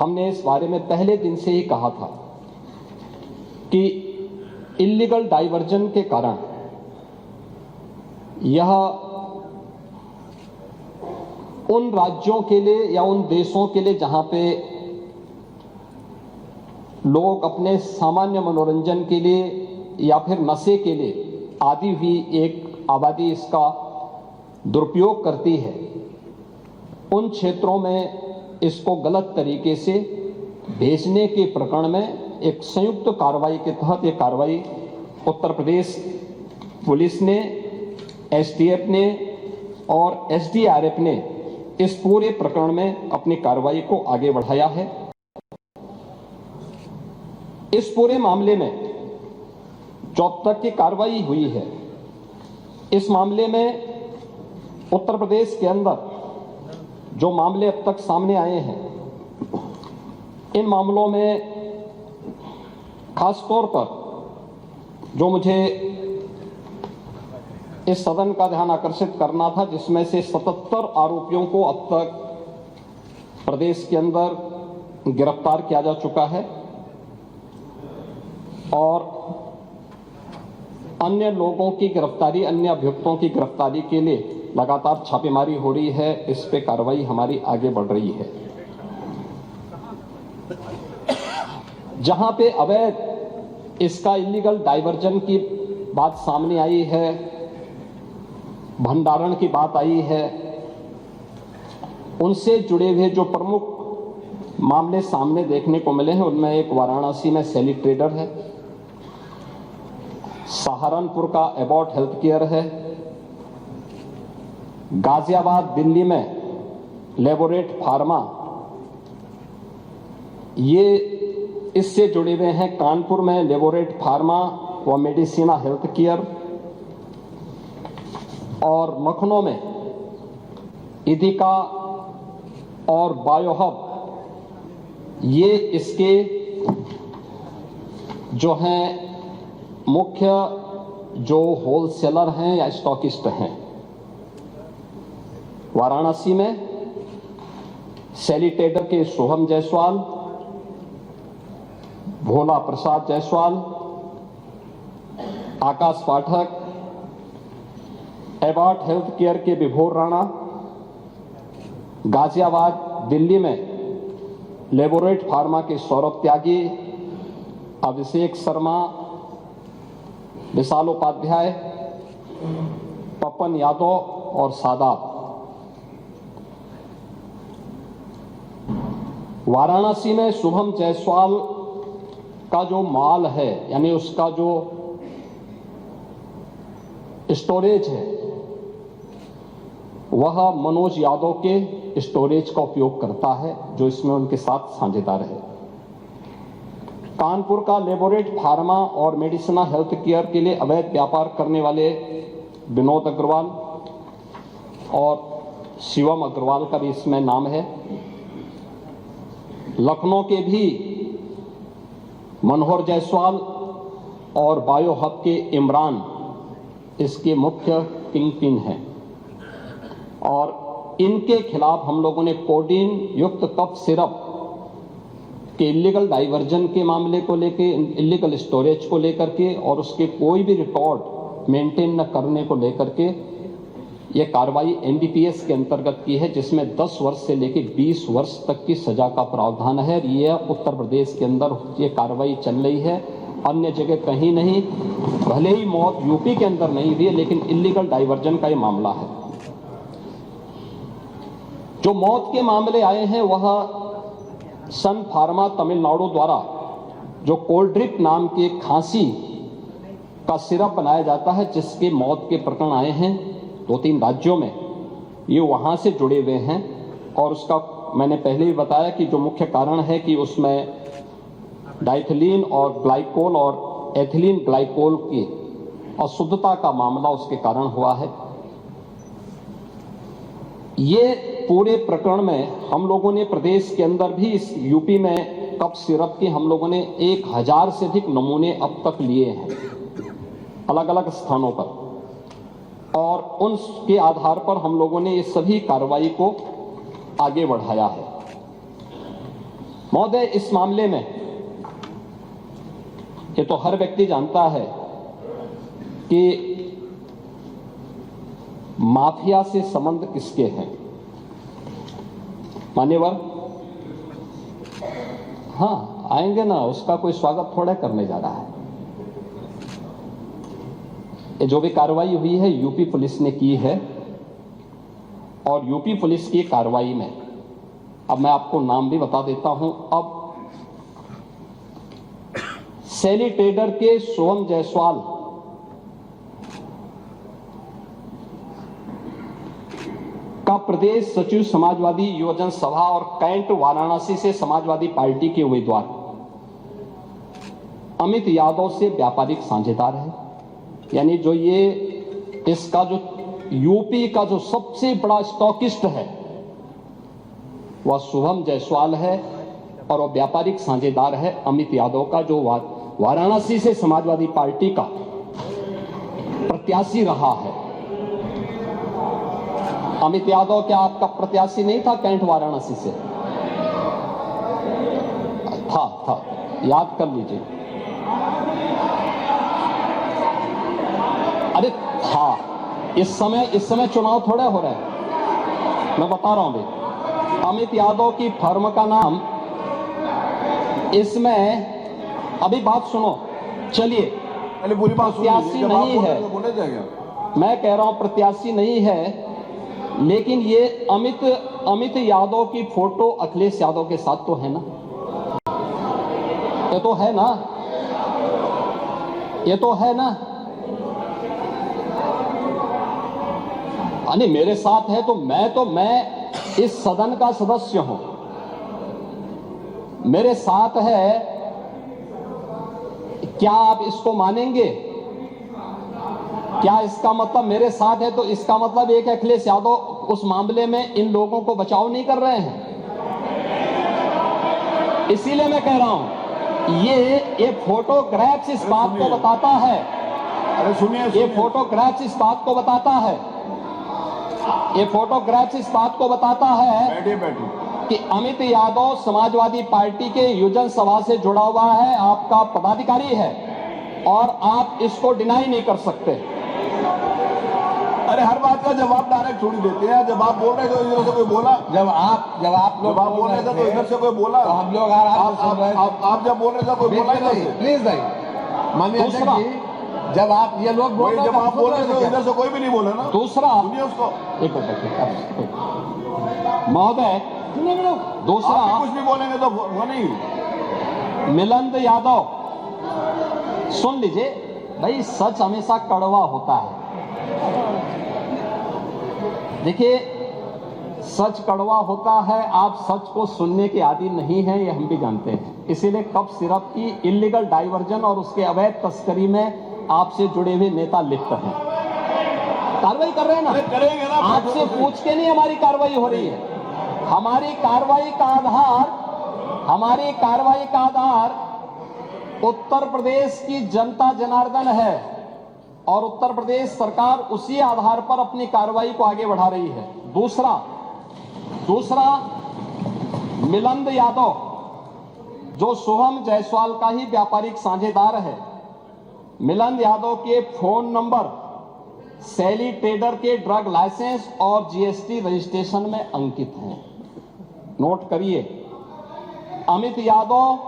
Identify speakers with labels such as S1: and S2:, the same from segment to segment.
S1: हमने इस बारे में पहले दिन से ही कहा था कि इल्लीगल डाइवर्जन के कारण यह उन राज्यों के लिए या उन देशों के लिए जहां पे लोग अपने सामान्य मनोरंजन के लिए या फिर नशे के लिए आदि हुई एक आबादी इसका दुरुपयोग करती है, उन क्षेत्रों में इसको गलत तरीके से भेजने के प्रकरण में एक संयुक्त कार्रवाई के तहत ये कार्रवाई उत्तर प्रदेश पुलिस ने, एसटीएफ ने और एसडीआरएफ ने इस पूरे प्रकरण में अपनी कार्रवाई को आगे बढ़ाया है। इस पूरे मामले में जो अब तक की कार्रवाई हुई है, इस मामले में उत्तर प्रदेश के अंदर जो मामले अब तक सामने आए हैं, इन मामलों में खास तौर पर जो मुझे इस सदन का ध्यान आकर्षित करना था, जिसमें से 77 आरोपियों को अब तक प्रदेश के अंदर गिरफ्तार किया जा चुका है और अन्य लोगों की गिरफ्तारी, अन्य अभियुक्तों की गिरफ्तारी के लिए लगातार छापेमारी हो रही है। इस पे कार्रवाई हमारी आगे बढ़ रही है। जहां पे अवैध इसका इल्लीगल डाइवर्जन की बात सामने आई है, भंडारण की बात आई है, उनसे जुड़े हुए जो प्रमुख मामले सामने देखने को मिले हैं, उनमें एक वाराणसी में सेली ट्रेडर है, सहारनपुर का एबॉट हेल्थ केयर है, गाजियाबाद दिल्ली में लेबोरेट फार्मा, ये इससे जुड़े हुए हैं कानपुर में लेबोरेट फार्मा व मेडिसिना हेल्थ केयर, और लखनऊ में इदिका और बायोहब, ये इसके जो हैं मुख्य जो होलसेलर हैं या स्टॉकिस्ट हैं। वाराणसी में सेली ट्रेडर के सोहम जायसवाल, भोला प्रसाद जायसवाल, आकाश पाठक, एबॉट हेल्थ केयर के विभोर राणा, गाजियाबाद दिल्ली में लेबोरेट फार्मा के सौरभ त्यागी, अभिषेक शर्मा, विशाल उपाध्याय, पपन यादव और सादाब। वाराणसी में शुभम जायसवाल का जो माल है, यानी उसका जो स्टोरेज है, वह मनोज यादव के स्टोरेज का उपयोग करता है, जो इसमें उनके साथ साझेदार है। कानपुर का लेबोरेट फार्मा और मेडिसिना हेल्थ केयर के लिए अवैध व्यापार करने वाले विनोद अग्रवाल और शिवम अग्रवाल का भी इसमें नाम है। लखनऊ के भी मनोहर जायसवाल और बायोहब के इमरान इसके मुख्य किंगपिन हैं और इनके खिलाफ हम लोगों ने कोडीन युक्त कफ सिरप के इल्लीगल डाइवर्जन के मामले को लेके, इल्लीगल स्टोरेज को लेकर के और उसके कोई भी रिकॉर्ड मेंटेन न करने को लेकर के यह कार्रवाई एनडीपीएस के अंतर्गत की है, जिसमें 10 वर्ष से लेकर 20 वर्ष तक की सजा का प्रावधान है। यह उत्तर प्रदेश के अंदर ये कार्रवाई चल रही है, अन्य जगह कहीं नहीं। भले ही मौत यूपी के अंदर नहीं हुई है, लेकिन इल्लीगल डाइवर्जन का ये मामला है। जो मौत के मामले आए हैं वह सन फार्मा तमिलनाडु द्वारा जो कोल्ड ड्रिप नाम के खांसी का सिरप बनाया जाता है, जिसके मौत के प्रकरण आए हैं 2-3 राज्यों में, ये वहां से जुड़े हुए हैं। और उसका मैंने पहले ही बताया कि जो मुख्य कारण है कि उसमें डाइथिलीन और ग्लाइकोल और एथिलीन ग्लाइकोल की अशुद्धता का मामला उसके कारण हुआ है। ये पूरे प्रकरण में हम लोगों ने प्रदेश के अंदर भी, इस यूपी में कफ सिरप के हम लोगों ने 1000 से अधिक नमूने अब तक लिए हैं अलग अलग स्थानों पर, और उनके आधार पर हम लोगों ने ये सभी कार्रवाई को आगे बढ़ाया है। महोदय, इस मामले में ये तो हर व्यक्ति जानता है कि माफिया से संबंध किसके हैं। मान्यवर, हाँ आएंगे ना, उसका कोई स्वागत थोड़ा करने जा रहा है। ये जो भी कार्रवाई हुई है यूपी पुलिस ने की है, और यूपी पुलिस की कार्रवाई में अब मैं आपको नाम भी बता देता हूं। अब सैली ट्रेडर के सोहम जायसवाल का प्रदेश सचिव समाजवादी युवजन सभा और कैंट वाराणसी से समाजवादी पार्टी के उम्मीदवार अमित यादव से व्यापारिक साझेदार है। यानी जो ये इसका जो यूपी का जो सबसे बड़ा स्टॉकिस्ट है वह शुभम जायसवाल है, और वह व्यापारिक साझेदार है अमित यादव का, जो वाराणसी से समाजवादी पार्टी का प्रत्याशी रहा है। अमित यादव क्या आपका प्रत्याशी नहीं था कैंट वाराणसी से? था, याद कर लीजिए। अरे था, इस समय चुनाव थोड़े हो रहे हैं, मैं बता रहा हूं भाई। अमित यादव की फर्म का नाम इसमें, अभी बात सुनो, चलिए,
S2: पूरी बात
S1: प्रत्याशी नहीं है, मैं कह रहा हूं प्रत्याशी नहीं है, लेकिन ये अमित यादव की फोटो अखिलेश यादव के साथ तो है ना, ये तो है ना, ये तो है ना। अरे मेरे साथ है तो मैं इस सदन का सदस्य हूं, मेरे साथ है, क्या आप इसको मानेंगे? क्या इसका मतलब मेरे साथ है तो इसका मतलब एक अखिलेश यादव उस मामले में इन लोगों को बचाव नहीं कर रहे हैं? इसीलिए मैं कह रहा हूं ये फोटोग्राफ्स इस बात को बताता है।
S2: अरे सुनिए,
S1: ये फोटोग्राफ्स इस बात को बताता है, ये फोटोग्राफ्स इस बात को बताता है कि अमित यादव समाजवादी पार्टी के युवजन सभा से जुड़ा हुआ है, आपका पदाधिकारी है, और आप इसको डिनाई नहीं कर सकते।
S2: अरे हर बात का जवाब डायरेक्ट थोड़ी देते हैं। जब आप बोल रहे थे तो इधर से कोई बोला,
S3: जब आप लोग
S2: बोल रहे थे तो इधर से कोई बोला,
S3: तो हम लोग
S2: आप जब बोल रहे थे कोई बोला इधर से?
S3: प्लीज भाई, माननीय अध्यक्ष जी, जब आप ये लोग बोल रहे
S2: जब आप बोल रहे थे तो इधर से कोई भी नहीं बोला ना।
S1: दूसरा,
S2: सुनिए उसको,
S1: एक महोदय, दूसरा
S2: कुछ भी बोलेंगे तो वो नहीं।
S1: मिलिंद यादव, सुन लीजिए भाई, सच हमेशा कड़वा होता है। देखिए, सच कड़वा होता है, आप सच को सुनने के आदी नहीं हैं, ये हम भी जानते हैं। इसीलिए कप सिरप की इलीगल डाइवर्जन और उसके अवैध तस्करी में आपसे जुड़े हुए नेता लिप्त हैं। कार्रवाई कर रहे हैं ना?
S2: करेंगे ना,
S1: आपसे पूछ के नहीं हमारी कार्रवाई हो रही है। हमारी कार्रवाई का आधार उत्तर प्रदेश की जनता जनार्दन है, और उत्तर प्रदेश सरकार उसी आधार पर अपनी कार्रवाई को आगे बढ़ा रही है। दूसरा मिलिंद यादव, जो शुभम जायसवाल का ही व्यापारिक साझेदार है, मिलिंद यादव के फोन नंबर सैली ट्रेडर के ड्रग लाइसेंस और जीएसटी रजिस्ट्रेशन में अंकित हैं। नोट करिए। अमित यादव,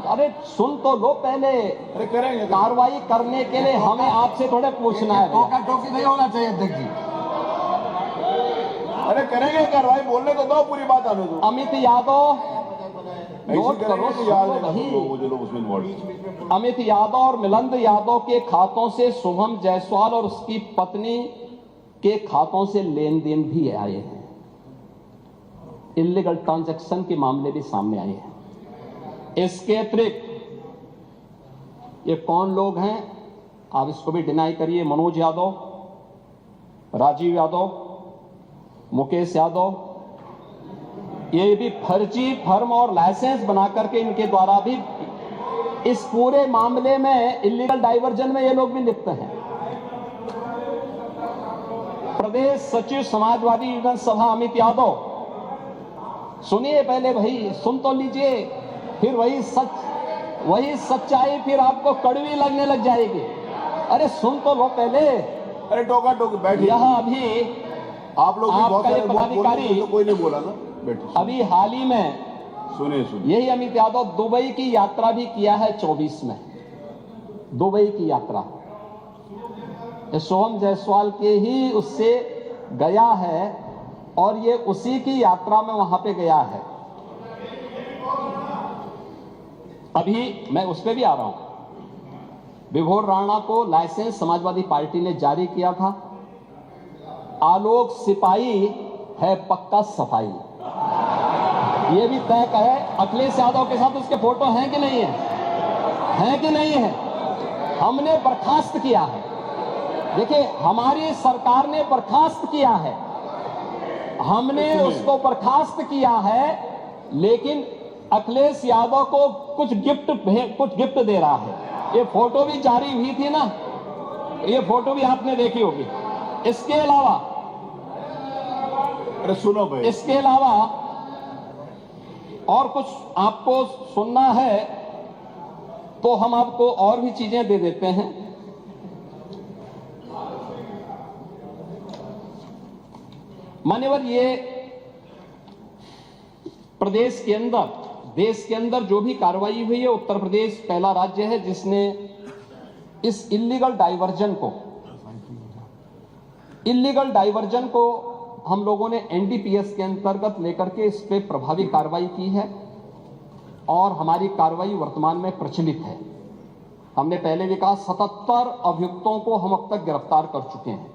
S1: अरे सुन तो लो पहले,
S2: अरे करेंगे
S1: कार्रवाई करने के लिए हमें आपसे थोड़े पूछना है।
S3: टोका टोकी नहीं होना चाहिए अध्यक्ष जी।
S2: अरे करेंगे कार्रवाई, बोलने तो दो, पूरी बात आने दो।
S1: अमित यादव, नोट करो, अमित यादव और मिलिंद यादव के खातों से शुभम जायसवाल और उसकी पत्नी के खातों से लेन देन भी आए हैं। इलीगल ट्रांजैक्शन के मामले भी सामने आए हैं। इसके अतिरिक्त ये कौन लोग हैं, आप इसको भी डिनाई करिए। मनोज यादव, राजीव यादव, मुकेश यादव, ये भी फर्जी फर्म और लाइसेंस बना करके इनके द्वारा भी इस पूरे मामले में इलीगल डाइवर्जन में ये लोग भी लिप्त हैं। प्रदेश सचिव समाजवादी युवजन सभा अमित यादव सुनिए पहले भाई, सुन तो लीजिए, फिर वही सच्चाई फिर आपको कड़वी लगने लग जाएगी। अरे सुन तो लो पहले।
S2: अरे टोका टोकी बैठिए।
S1: यहाँ अभी
S2: आप लोग भी बहुत
S1: आपका
S2: सारे
S1: ये
S2: बहुत बोल रहे
S1: पदाधिकारी
S2: हैं, तो कोई नहीं बोला ना। बैठिए,
S1: अभी हाल ही में
S2: सुनिए सुनिए।
S1: यही अमित यादव दुबई की यात्रा भी किया है 24 में, दुबई की यात्रा ये सोहम जायसवाल के ही उससे गया है और ये उसी की यात्रा में वहां पे गया है। अभी मैं उस पे भी आ रहा हूं। विभोर राणा को लाइसेंस समाजवादी पार्टी ने जारी किया था। आलोक सिपाही है पक्का सफाई, ये भी तय है। अखिलेश यादव के साथ उसके फोटो हैं कि नहीं है कि नहीं है? हमने बर्खास्त किया है। देखिए, हमारी सरकार ने बर्खास्त किया है, हमने उसको बर्खास्त किया है, लेकिन अखिलेश यादव को कुछ गिफ्ट दे रहा है। ये फोटो भी जारी हुई थी ना, ये फोटो भी आपने देखी होगी। इसके अलावा
S2: अरे सुनो भाई,
S1: इसके अलावा और कुछ आपको सुनना है तो हम आपको और भी चीजें दे देते हैं। मान्यवर, ये प्रदेश के अंदर, देश के अंदर जो भी कार्रवाई हुई है, उत्तर प्रदेश पहला राज्य है जिसने इस इल्लीगल डाइवर्जन को हम लोगों ने एनडीपीएस के अंतर्गत लेकर के इस पे प्रभावी कार्रवाई की है और हमारी कार्रवाई वर्तमान में प्रचलित है। हमने पहले भी कहा 77 अभियुक्तों को हम अब तक गिरफ्तार कर चुके हैं।